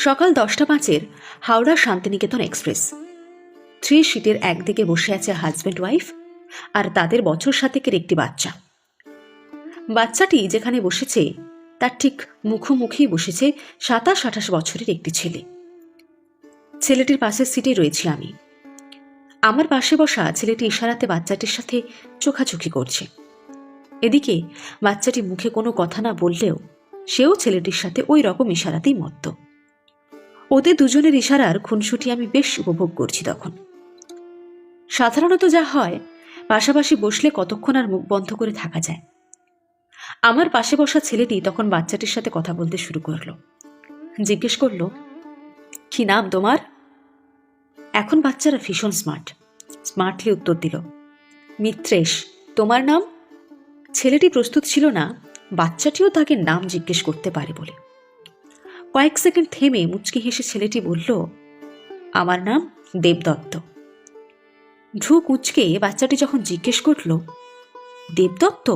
সকাল 10:05 হাওড়া শান্তিনিকেতন এক্সপ্রেস। 3 সিটের একদিকে বসে আছে হাজব্যান্ড ওয়াইফ আর তাদের বছর 7 একটি বাচ্চা। বাচ্চাটি যেখানে বসেছে তার ঠিক মুখোমুখি বসেছে 27-28 বছরের একটি ছেলে। ছেলেটির পাশের সিটে রয়েছি আমি। আমার পাশে বসা ছেলেটি ইশারাতে বাচ্চাটির সাথে চোখাচোখি করছে। এদিকে বাচ্চাটি মুখে কোনো কথা না বললেও সেও ছেলেটির সাথে ওই রকম ইশারাতেই মত্ত। ওদের দুজনের ইশারার খুনসুটি আমি বেশ উপভোগ করছি তখন। সাধারণত যা হয়, পাশাপাশি বসলে কতক্ষণ আর মুখ বন্ধ করে থাকা যায়। আমার পাশে বসা ছেলেটি তখন বাচ্চাটির সাথে কথা বলতে শুরু করলো। জিজ্ঞেস করলো, কি নাম তোমার? এখন বাচ্চারা ভীষণ স্মার্টলি উত্তর দিল, মিত্রেশ। তোমার নাম? ছেলেটি প্রস্তুত ছিল না বাচ্চাটিও তাকে নাম জিজ্ঞেস করতে পারে বলে। কয়েক সেকেন্ড থেমে মুচকি হেসে ছেলেটি বলল, আমার নাম দেবদত্ত। ভ্রু কুঁচকে বাচ্চাটি যখন জিজ্ঞেস করল, দেবদত্ত,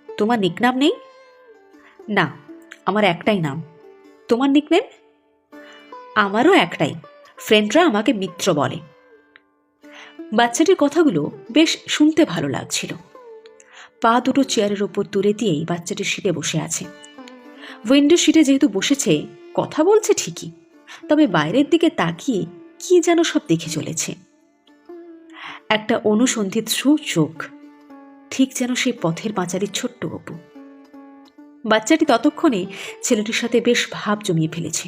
তোমার নিকনাম নেই? না, আমার একটাই নাম। তোমার নিকনেম? আমারও একটাই, ফ্রেন্ডরা আমাকে মিত্র বলে। বাচ্চাটির কথাগুলো বেশ শুনতে ভালো লাগছিল। পা দুটো চেয়ারের ওপর তুলে দিয়েই বাচ্চাটি সিটে বসে আছে। উইন্ডো সিটে যেহেতু বসেছে, কথা বলছে ঠিকই, তবে বাইরের দিকে তাকিয়ে কি যেন সব দেখে চলেছে। একটা অনুসন্ধিৎসু চোখ, ঠিক যেন সেই পথের পাঁচালীর ছোট্ট অপু। বাচ্চাটি ততক্ষণে ছেলেটির সাথে বেশ ভাব জমিয়ে ফেলেছে।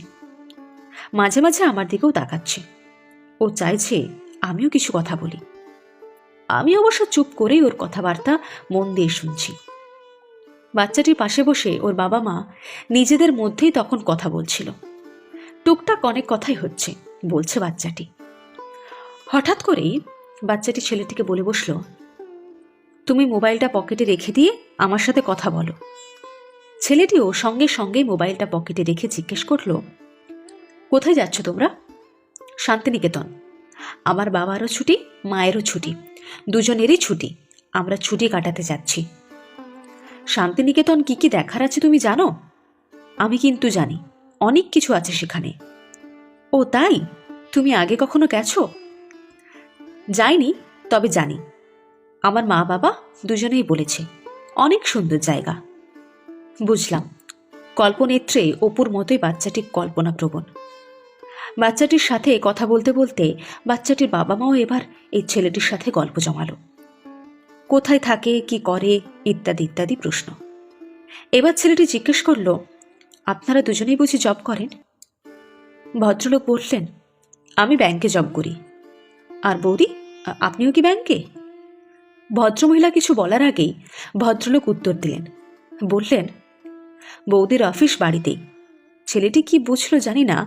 মাঝে মাঝে আমার দিকেও তাকাচ্ছে। ও চাইছে আমিও কিছু কথা বলি। আমি অবশ্য চুপ করেই ওর কথাবার্তা মন দিয়ে শুনছি। বাচ্চাটির পাশে বসে ওর বাবা মা নিজেদের মধ্যেই তখন কথা বলছিল। টুকটাক অনেক কথাই হচ্ছে, বলছে বাচ্চাটি। হঠাৎ করেই বাচ্চাটি ছেলেটিকে বলে বসল, তুমি মোবাইলটা পকেটে রেখে দিয়ে আমার সাথে কথা বলো। ছেলেটিও সঙ্গে সঙ্গেই মোবাইলটা পকেটে রেখে জিজ্ঞেস করলো, কোথায় যাচ্ছ তোমরা? শান্তিনিকেতন। আমার বাবারও ছুটি, মায়েরও ছুটি, দুজনেরই ছুটি। আমরা ছুটি কাটাতে যাচ্ছি। শান্তিনিকেতন কি কি দেখার আছে তুমি জানো? আমি কিন্তু জানি, অনেক কিছু আছে সেখানে। ও তাই? তুমি আগে কখনো গেছো? যাইনি, তবে জানি। আমার মা বাবা দুজনেই বলেছে অনেক সুন্দর জায়গা। বুঝলাম। কল্পনেত্রে অপুর মতোই বাচ্চাটি কল্পনাপ্রবণ। বাচ্চাটির সাথে কথা বলতে বলতে বাচ্চাটির বাবা মাও এবার এই ছেলেটির সাথে গল্প জমালো। কোথায় থাকে, কি করে, ইত্যাদি ইত্যাদি প্রশ্ন। এবার ছেলেটি জিজ্ঞেস করলো, আপনারা দুজনেই বুঝি জব করেন? ভদ্রলোক বললেন, আমি ব্যাংকে জব করি। আর বৌদি, আপনিও কি ব্যাংকে? ভদ্রমহিলা কিছু বলার আগেই ভদ্রলোক উত্তর দিলেন, বললেন, বৌদির অফিস বাড়িতেই। ছেলেটি কি বুঝলো জানি না,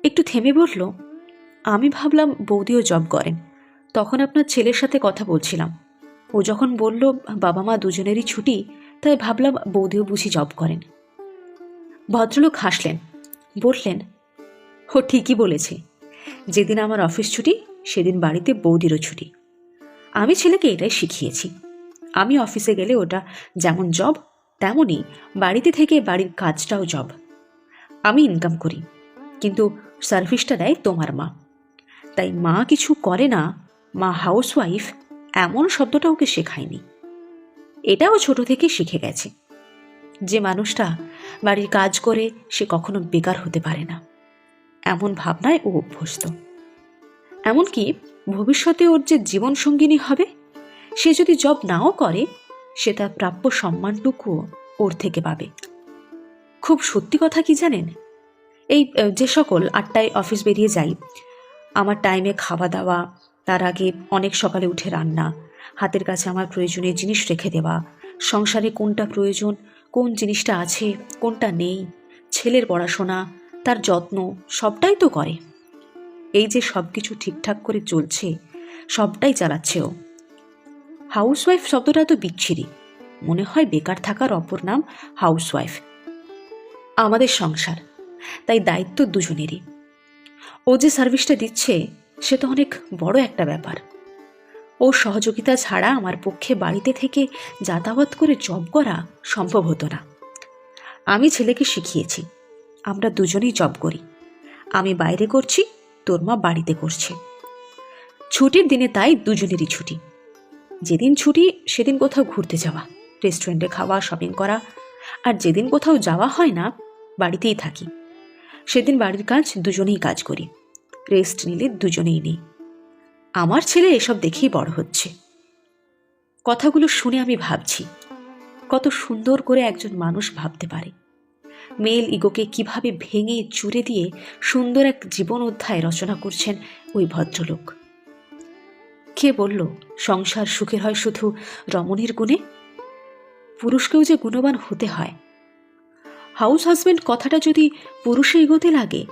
একটু থেমে বলল, আমি ভাবলাম বৌদিও জব করেন, তখন আপনার ছেলের সাথে কথা বলছিলাম। ও যখন বলল বাবা মা দুজনেরই ছুটি, তাই ভাবলাম বৌদিও বুঝি জব করেন। ভদ্রলোক হাসলেন, বললেন, ও ঠিকই বলেছে। যেদিন আমার অফিস ছুটি সেদিন বাড়িতে বৌদিরও ছুটি। আমি ছেলেকে এটাই শিখিয়েছি। আমি অফিসে গেলে ওটা যেমন জব, তেমনই বাড়িতে থেকে বাড়ির কাজটাও জব। আমি ইনকাম করি, কিন্তু সার্ভিসটা দেয় তোমার মা। তাই মা কিছু করে না, মা হাউসওয়াইফ, এমন শব্দটা ওকে শেখায়নি। এটাও ছোট থেকে শিখে গেছে। যে মানুষটা বাড়ির কাজ করে সে কখনো বেকার হতে পারে না, এমন ভাবনায় ও অভ্যস্ত। এমনকি ভবিষ্যতে ওর যে জীবন সঙ্গিনী হবে, সে যদি জব নাও করে, সে তার প্রাপ্য সম্মানটুকুও ওর থেকে পাবে। খুব সত্যি কথা কি জানেন, এই যে সকল 8টায় অফিস বেরিয়ে যাই, আমার টাইমে খাওয়া দাওয়া, তার আগে অনেক সকালে উঠে রান্না, হাতের কাছে আমার প্রয়োজনীয় জিনিস রেখে দেওয়া, সংসারে কোনটা প্রয়োজন, কোন জিনিসটা আছে, কোনটা নেই, ছেলের পড়াশোনা, তার যত্ন, সবটাই তো করে। এই যে সব কিছু ঠিকঠাক করে চলছে, সবটাই চালাচ্ছে ও। হাউসওয়াইফ শব্দটা তো বিচ্ছিরি, মনে হয় বেকার থাকার অপর নাম হাউসওয়াইফ। আমাদের সংসার, তাই দায়িত্ব দুজনেরই। ও যে সার্ভিসটা দিচ্ছে সে তো অনেক বড় একটা ব্যাপার। ওর সহযোগিতা ছাড়া আমার পক্ষে বাড়িতে থেকে যাতায়াত করে জব করা সম্ভব হতো না। আমি ছেলেকে শিখিয়েছি আমরা দুজনেই জব করি, আমি বাইরে করছি, তোর মা বাড়িতে করছে। ছুটির দিনে তাই দুজনেরই ছুটি। যেদিন ছুটি সেদিন কোথাও ঘুরতে যাওয়া, রেস্টুরেন্টে খাওয়া, শপিং করা। আর যেদিন কোথাও যাওয়া হয় না, বাড়িতেই থাকি, সেদিন বাড়ির কাজ দুজনেই কাজ করি, রেস্ট নিলে দুজনেই নেই। আমার ছেলে এসব দেখেই বড় হচ্ছে। কথাগুলো শুনে আমি ভাবছি, কত সুন্দর করে একজন মানুষ ভাবতে পারে। মেল ইগোকে কিভাবে ভেঙে চুরে দিয়ে সুন্দর এক জীবন অধ্যায় রচনা করছেন ওই ভদ্রলোক। কে বলল সংসার সুখের হয় শুধু রমণীর গুণে? পুরুষকেও যে গুণবান হতে হয়। হাউস হাজবেন্ড কথাটা যদি পুরুষের ইগোতে লাগে,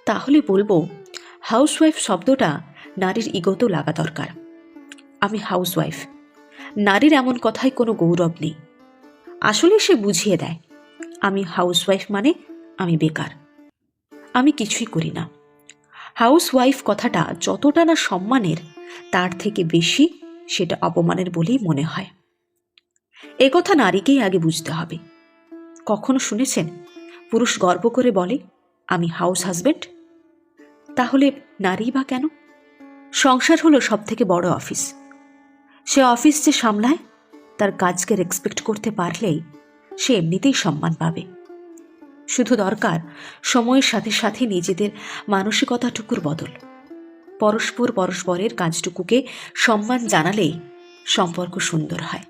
তাহলে বলবো হাউসওয়াইফ শব্দটা নারীর ইগোতেও লাগা দরকার। আমি হাউসওয়াইফ, নারীর এমন কথায় কোনো গৌরব নেই। আসলে সে বুঝিয়ে দেয় আমি হাউসওয়াইফ মানে আমি বেকার, আমি কিছুই করি না। হাউসওয়াইফ কথাটা যতটা না সম্মানের, তার থেকে বেশি সেটা অপমানের বলেই মনে হয়। কথা নারীকেই আগে বুঝতে হবে। কখনো শুনেছেন পুরুষ গর্ব করে বলে আমি হাউস হাজবেন্ড? তাহলে নারী বা কেন? সংসার হলো সব থেকে বড় অফিস। সে অফিস যে সামলায়, তার কাজকে রেসপেক্ট করতে পারলেই সে এমনিতেই সম্মান পাবে। শুধু দরকার সময়ের সাথে সাথে নিজেদের মানসিকতাটুকুর বদল। পরস্পরের কাজটুকুকে সম্মান জানালেই সম্পর্ক সুন্দর হয়।